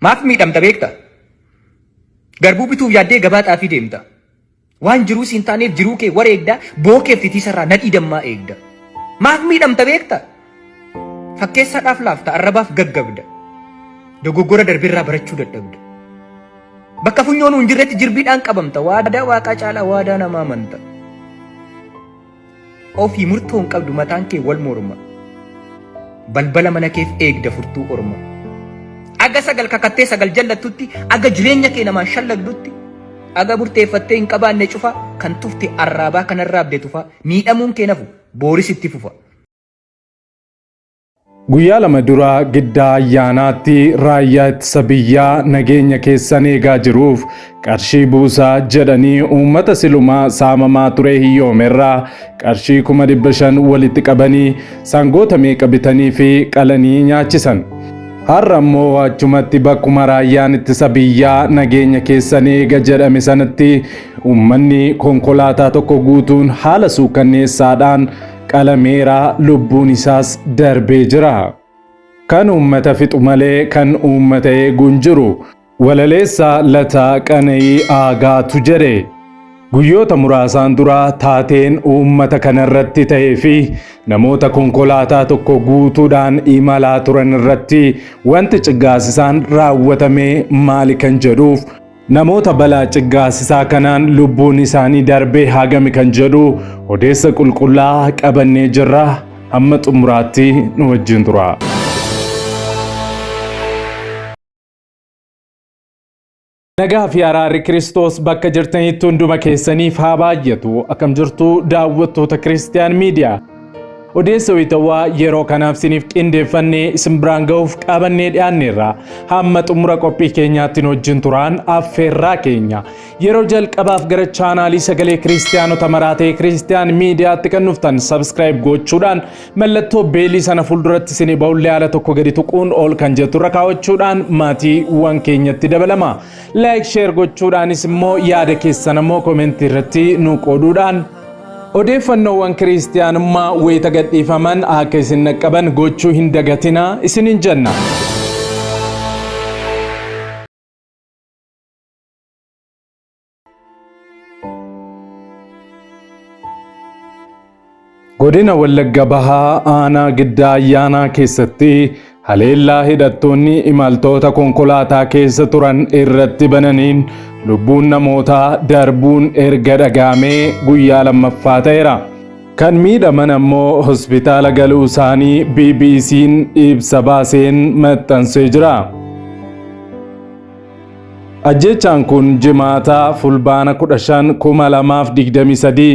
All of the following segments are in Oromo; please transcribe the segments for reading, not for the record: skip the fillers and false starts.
Maaf miidhamta beekta? Garbuu bituuf yaaddee gabaa xaafii deemta. Waan jiruu siin taaneef jiruu kee wareegda bookeef titiisarraa nadhii dammaa eegda. Maaf miidhamta beekta? Fakkeessaadhaaf laafta arrabaaf gaggabda. Dogoggora darbirraa barachuu dadhabda. Bakka funyoon hin jirretti jirbiidhaan qabamta. Waadaa waaqaa caalaa waadaa namaa amanta. Ofii murtoo hin qabdu mataan kee wal morma. Balbala mana keef eegda furtuu orma. Aga sagal kakattee sagal jallattutti, aga jireenya kee namaan shallagdutti, aga murteeffattee hin qabaanne cufa kan tufte arraabaa kanarraa abdee tufa miidhamuun kee nafu booris itti fufa. Guyyaa lama dura giddaa ayyaanaatti raayyaa ittisa biyyaa nageenya keessan eegaa jiruuf qarshii buusaa jedhanii uummata silumaa saamamaa ture hiyyoomerraa qarshii 500,000 walitti qabanii sangoota meeqa bitanii fi qalanii nyaachisan. Har'a immoo achumatti bakkuma raayyaan ittisa biyyaa nageenya keessan eega jedhame sanatti uummanni konkolaataa tokko guutuun haala suukanneessaadhaan qalameera lubbuun isaas darbee jira. Kan uummata fixu malee kan uummata eeguun jiru walaleessa Lataa Qana'ii Aagaatu jedhe. Guyyoota muraasaan dura taateen uummata kanarratti ta'ee fi namoota konkolaataa tokko guutuudhaan imalaa turan irratti wanti ciggaasisaan raawwatame maali kan jedhuuf namoota balaa ciggaasisaa kanaan lubbuun isaanii darbee hagami kan jedhu odeessa qulqullaa qabannee jirra. Hamma xumuraatti nu wajjin tura. Nagaa fi araarri Kiristoos bakka jirtanitti hunduma keessaniif haa baay'atu. Akkam jirtu daawwattoota Kiristiyaan Miidiyaa. Odeessa wayitawaa yeroo kanaaf siniif qindeeffannee isin biraan ga'uuf qabannee dhiyaanneerra. Hamma xumura qophii keenyaatti nu wajjin turaan affeerraa keenya. Yeroo jalqabaaf gara chaanaalii sagalee Kiristiyaanota maraatee Kiristiyaan Miidiyaatti kan dhuftan subscribe gochuudhaan mallattoo beelii sana fuulduratti isinii ba'ullee haala tokko gadi tuquun ol kan jettu irra kaawwachuudhaan maatiiwwan keenyatti dabalama. Like share gochuudhaanis immoo yaada keessan immoo koomentii irratti nu qooduudhaan odeeffannoowwan kiristiyaanummaa wayita gadhiifaman akka isin naqqaban gochuu hin dagatina isinin jenna. Godina Wallagga Bahaa aanaa giddaa ayyaanaa keessatti haleellaa hidhattoonni imaltoota konkolaataa keessa turan irratti bananiin lubbuun namootaa darbuun erga dhagaamee guyyaa lammaffaa ta'eera. Kan miidhaman ammoo hospitaala galuu isaanii BBC'n ibsa baaseen maxxansee jira. Ajjechaan kun jimaataa fulbaana 15 2023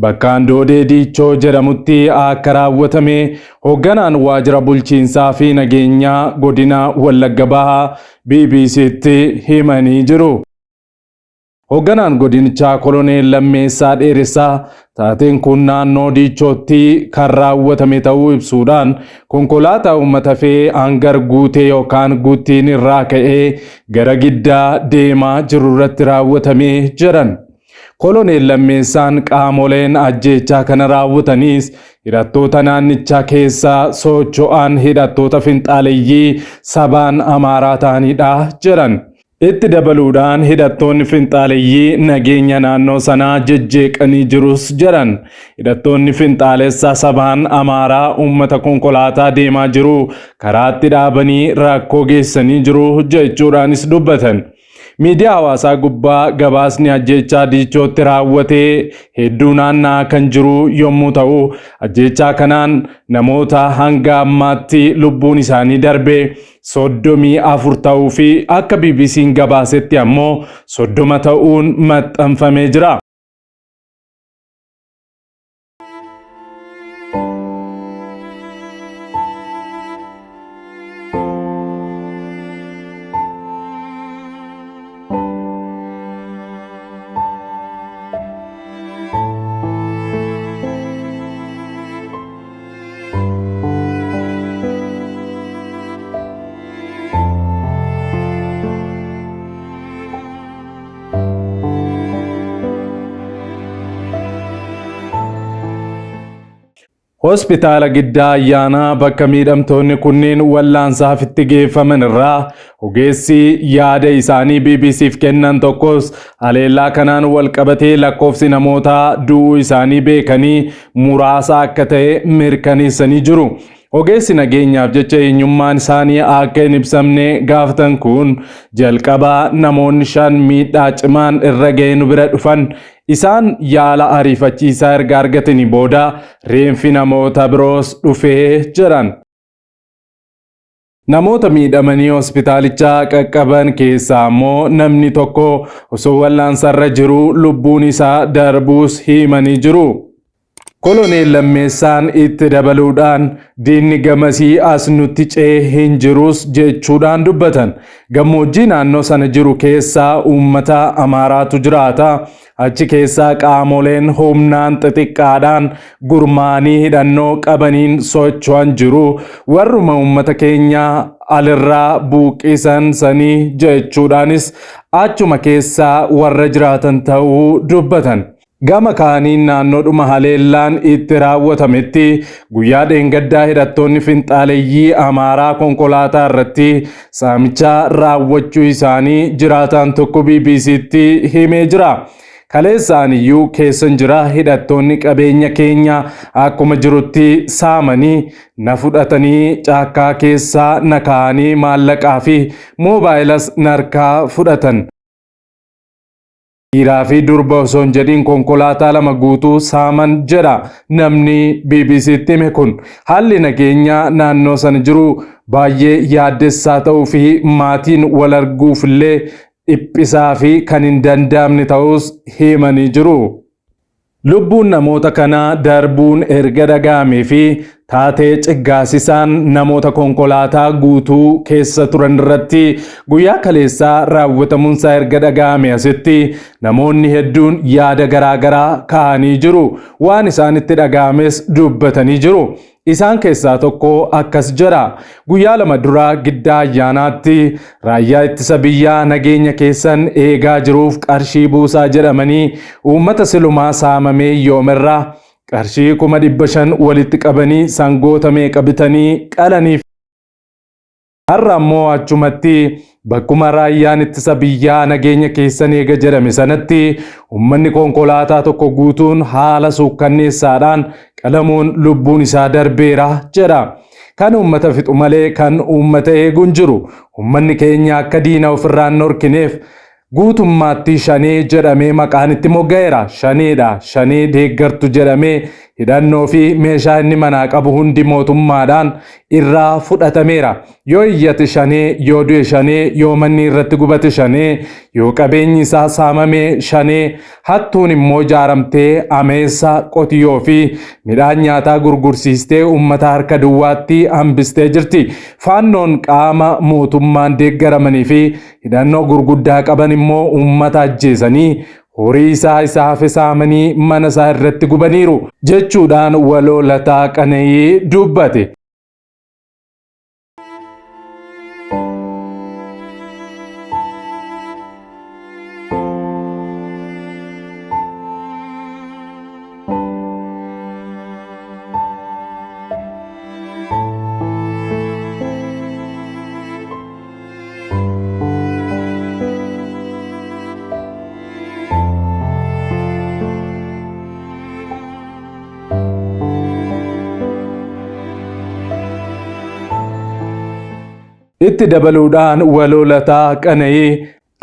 bakka Andoodee Diichoo jedhamutti akka raawwatame hoogganaan waajjira bulchiinsaa fi nageenyaa godina Wallagga Bahaa BBC'tti himanii jiru. Hoogganaan godinichaa Koloneel Lammeessaa Dheeressaa taateen kun naannoo Diichootti kan raawwatame ta'uu ibsuudhaan konkolaataa uummata fe'ee hangar guutee yookaan guuttiin irraa ka'ee gara giddaa deemaa jiru irratti raawwatame jedhan. Koloneel Lammeessaan qaamoleen ajjechaa kana raawwatanis hidhattoota naannichaa keessa socho'an hidhattoota finxaaleeyyii sabaan Amaaraa ta'anidha jedhan. Itti dabaluudhaan hidhattoonni finxaaleeyyii nageenya naannoo sanaa jejjeeqanii jirus jedhan. Hidhattoonni finxaalessa sabaan Amaaraa uummata konkolaataa deemaa jiru karaatti dhaabanii rakkoo geessanii jiru jechuudhaanis dubbatan. Miidiyaa hawaasaa gubbaa gabaasni ajjechaa Diichootti raawwatee hedduu naanna'aa kan jiru yommuu ta'u ajjechaa kanaan namoota hanga ammaatti lubbuun isaanii darbee 34 ta'uu fi akka BBC'n gabaasetti ammoo 30 ta'uun maxxanfamee jira. Hospitaala Giddaa Ayyaanaa bakka miidhamtoonni kunneen wallaansaaf itti geeffaman irraa ogeessi yaada isaanii BBC'f kennan tokkos haleellaa kanaan walqabatee lakkoofsi namootaa du'uu isaanii beekanii muraasa akka ta'e mirkaneessanii jiru. Ogeessi nageenyaaf jecha eenyummaan isaanii akka hin ibsamne gaafatan kun jalqabaa namoonni 5 miidhaa cimaan irra ga'e nu bira dhufan. Isaan yaala ariifachiisaa erga argatanii booda reenfi namoota biroos dhufee jiran. Namoota miidhamanii hospitaalichaa qaqqaban keessaa immoo namni tokko osoo wallaansarra jiru lubbuun isaa darbuus himanii jiru. Koloneel Lammeessaan itti dabaluudhaan diinni gamasii as nutti ce'ee hin jirus jechuudhaan dubbatan. Gammoojjii naannoo sana jiru keessaa uummata Amaaraatu jiraata. Achi keessaa qaamoleen humnaan xixiqqaadhaan gurmaanii hidhannoo qabaniin socho'an jiru. Warruma uummata keenya alirraa buuqisan sanii jechuudhaanis achuma keessaa warra jiraatan ta'uu dubbatan. Gama kaaniin naannoodhuma haleellaan itti raawwatametti guyyaa dheengaddaa hidhattoonni finxaaleeyyii Amaaraa konkolaataa irratti saamicha raawwachuu isaanii jiraataan tokko BBC'tti himee jira. Kaleessaan iyyuu keessan jira hidhattoonni qabeenya keenya akkuma jirutti saamanii na fudhatanii caakkaa keessaa na kaa'anii maallaqaa fi moobaayilas narkaa fudhatan. Dhiiraa fi durba osoo hin jedhin konkolaataa 2 guutuu saaman jedha namni BBC'tti hime kun. Haalli nageenyaa naannoo sana jiru baay'ee yaaddessaa ta'uu fi maatiin wal arguuf illee dhiphisaa fi kan hin danda'amne ta'us himanii jiru. Lubbuun namoota kanaa darbuun erga dhaga'amee fi taatee ciggaasisaan namoota konkolaataa guutuu keessa turan irratti guyyaa kaleessaa raawwatamuunsaa erga dhaga'ame asitti namoonni hedduun yaada garaagaraa kaa'anii jiru. Waan isaanitti dhaga'ames dubbatanii jiru. Isaan keessaa tokko akkas jedha. Guyyaa 2 dura Giddaa Ayyaanaatti raayyaa ittisa biyyaa nageenya keessan eegaa jiruuf qarshii buusaa jedhamanii uummata silumaa saamamee yoomerraa qarshii 500 walitti qabanii sangoota meeqa bitanii qalaniif. Har'a ammoo achumatti bakkuma raayyaan ittisa biyyaa nageenya keessan eega jedhame sanatti uummanni konkolaataa tokko guutuun haala suukkanneessaadhaan qalamuun lubbuun isaa darbeera jedha. Kan uummata fixu malee kan uummata eeguun jiru. Uummanni keenya akka diina ofirraan dhorkineef guutummaatti Shanee jedhamee maqaan itti mogga'eera. Shaneedha. Shanee deeggartu jedhamee hidhannoo fi meeshaa inni manaa qabu hundi mootummaadhaan irraa fudhatameera. Yoo iyyate Shanee, yoo du'e Shanee, yoo manni irratti gubate Shanee, yoo qabeenyi isaa saamame Shanee, hattuun immoo ijaaramtee ameessa qotiyyoo fi midhaan nyaataa gurgursiistee uummata harka duwwaatti hambistee jirti. Faannoon qaama mootummaan deeggaramanii fi hidhannoo gurguddaa qaban immoo uummata ajjeesanii horii isaa hafe saamanii mana isaa irratti gubaniiru jechuudhaan waloo Lataa Qana'ii dubbate. Itti dabaluudhaan waloo Lataa Qana'ii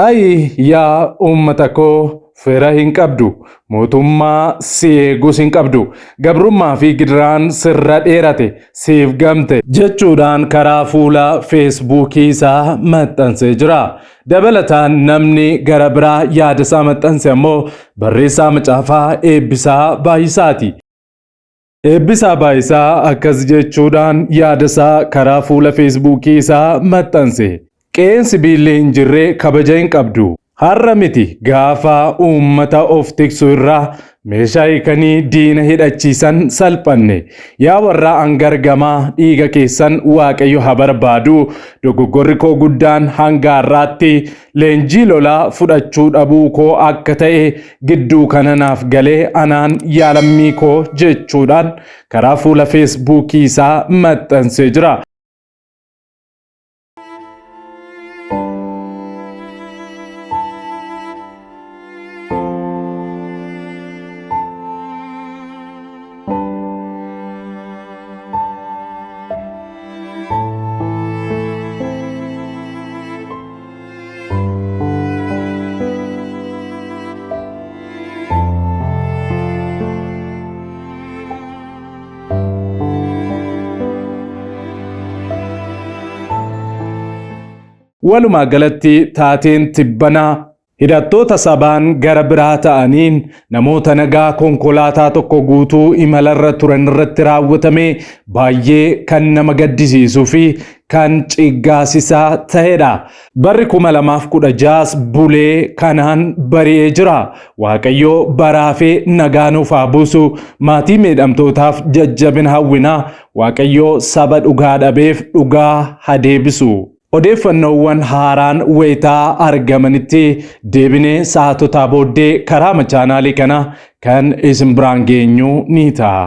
ayi yaa uummata koo fira hin qabdu, mootummaa si eegus hin qabdu, gabrummaa fi gidiraan sirra dheerate siif gamte jechuudhaan karaa fuula feesbuukii isaa maxxansee jira. Dabalataan namni gara biraa yaada isaa maxxanse ammoo barreessaa macaafaa Eebbisaa Baay'isaati. Eebbisaa Baay'isaa akkas jechuudhaan yaada isaa karaa fuula feesbuukii isaa maxxanse. Qeensi biillee hin jirre kabaja hin qabdu. Har'a miti gaafa uummata of tiksu irraa meeshaa hiikanii diina hidhachiisan salphanne. Yaa warra angargamaa dhiiga keessan Waaqayyo haa barbaadu. Dogoggorri koo guddaan hanga har'aatti leenjii lolaa fudhachuu dhabuu koo akka ta'e gidduu kana naaf galee anaan yaalammii koo jechuudhaan karaa fuula feesbuukii isaa maxxansee jira. Walumaa galatti taateen tibbanaa hidhattoota sabaan gara biraa ta'aniin namoota nagaa konkolaataa tokko guutuu imalarra turan irratti raawwatame baay'ee kan nama gaddisiisuu fi kan ciggaasisaa ta'edha. Barri 2016 bulee kanaan bari'ee jira. Waaqayyo baraafee nagaa nuuf haa buusu. Maatii miidhamtootaaf jajjabina hawwinaa. Waaqayyo saba dhugaa dhabeef dhugaa haa deebisu. Odeeffannoowwan haaraan wayitaa argamanitti deebinee sa'aatotaa booddee karaa chaanaalii kana kan isin biraan geenyu ni ta'a.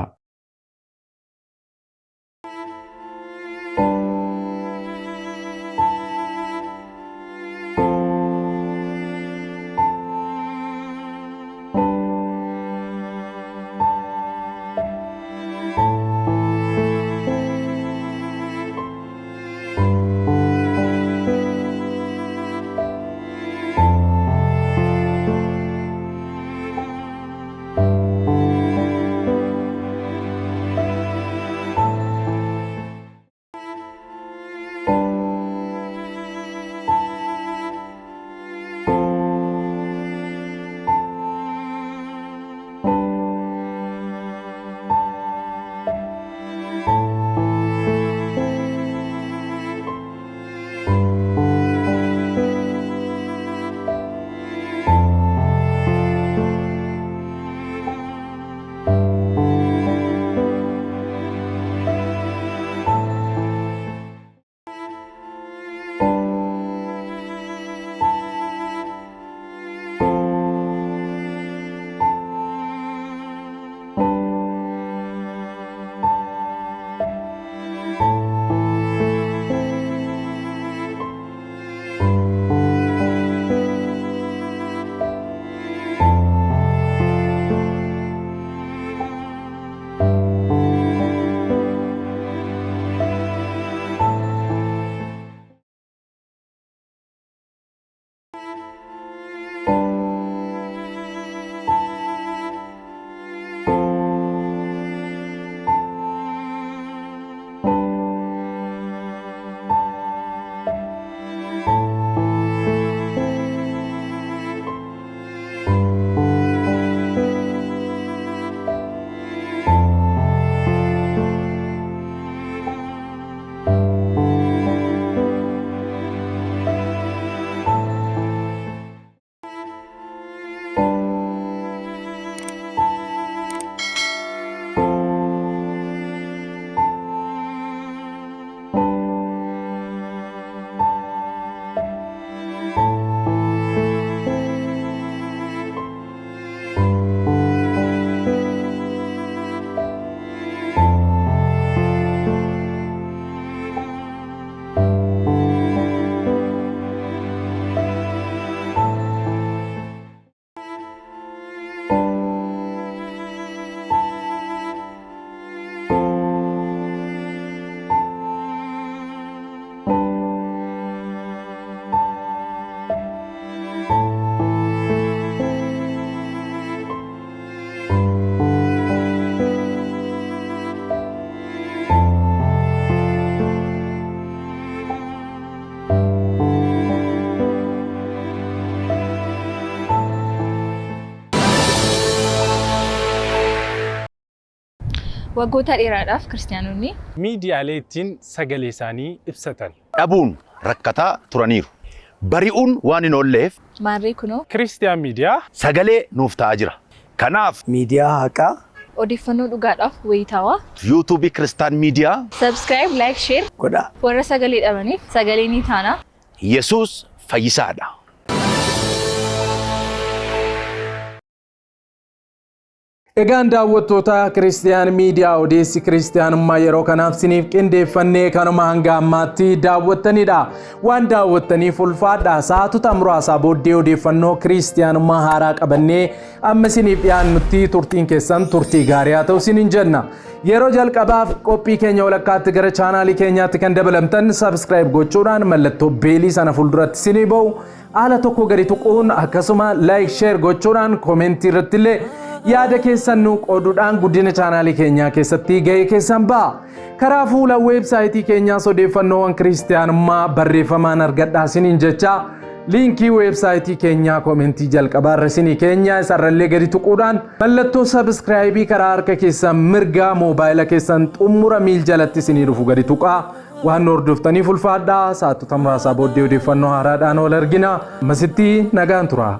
waggoota dheeraadhaaf kiristaanonni miidiyaalee ittiin sagalee isaanii ibsatan dhabuun rakkataa turaniiru. bari'uun waan hin oolleef Maarree kunoo Kiristiyaan Miidiyaa sagalee nuuf ta'aa jira. Kanaaf miidiyaa haqaa odeeffannoo dhugaadhaaf wayitaawaa. yuutuubii Kiristaan Miidiyaa Subscribe, like, share. godha. Warra sagalee dhabaniif sagalee ni taana. Yesuus fayyisaadha. Egaan daawwattoota Kiristiyaan Miidiyaa odeessi Kiristiyaanummaa yeroo kanaaf siniif qindeeffannee kanuma hanga ammaatti daawwattanidha. Waan daawwattaniif ulfaadha. Sa'aatota muraasaa booddee odeeffannoo Kiristiyaanummaa haaraa qabannee amma siniif dhiyaannutti turtiin keessan turtii gaarii haa ta'u sinin jenna. Yeroo jalqabaaf qophii keenya walakkaatti gara chaanaalii keenyaatti kan dabalamtan subscribe gochuudhaan mallattoo beelii sana fuulduratti sinii ba'u haala tokko gadi tuquun akkasuma like share gochuudhaan koomentii irratti illee yaada keessan nu qooduudhaan guddina chaanaalii keenyaa keessatti ga'ee keessan ba'a. Karaa fuula weebsaayitii keenyaas odeeffannoowwan kiristiyaanummaa barreeffamaan argadhaa siniin jecha liinkii weebsaayitii keenyaa koomentii jalqabaa irra sinii keenyaa isarrallee gadi tuquudhaan mallattoo sabskraayibii karaa harka keessan mirgaa moobaayila keessan xumura miil jalatti sinii dhufu gadi tuqaa. Waan hordoftaniif ulfaadhaa. Sa'aatota muraasaa booddee odeeffannoo haaraadhaan ol argina. Masitti nagaan tura.